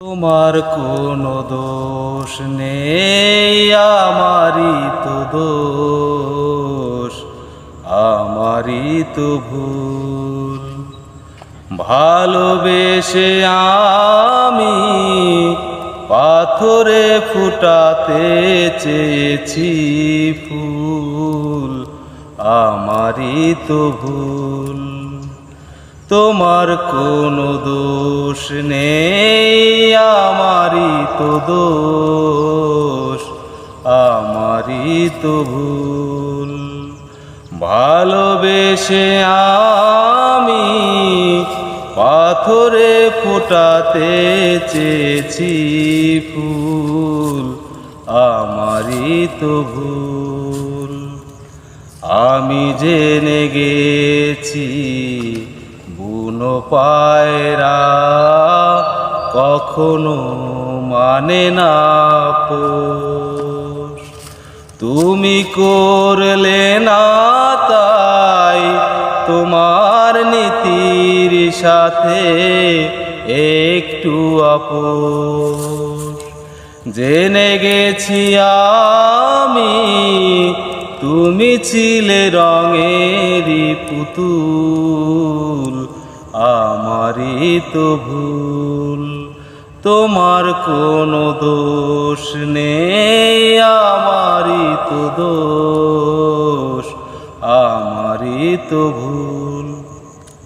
তোমার কোনো দোষ নেই, আমারই তো দোষ, আমারই তো ভুল। ভালোবেসে আমি পাথরে ফুটাতে চেয়েছি ফুল, আমারই তো ভুল। তোমার কোনো দোষ নেই, আমারই তো দোষ, আমারই তো ভুল। ভালোবেসে আমি পাথরে ফোটাতে চেয়েছি ফুল, আমারই তো ভুল। আমি জেনে গেছি বুনো পায়রা কখনো মানে না পোষ। তুমি করলে না তাই তোমার নীতির সাথে একটু আপোষ। জেনে গেছি আমি তুমি ছিলে রঙেরই পুতুল, আমারই তো ভুল। তোমার কোনো দোষ নেই, আমারই তো দোষ, আমারই তো ভুল।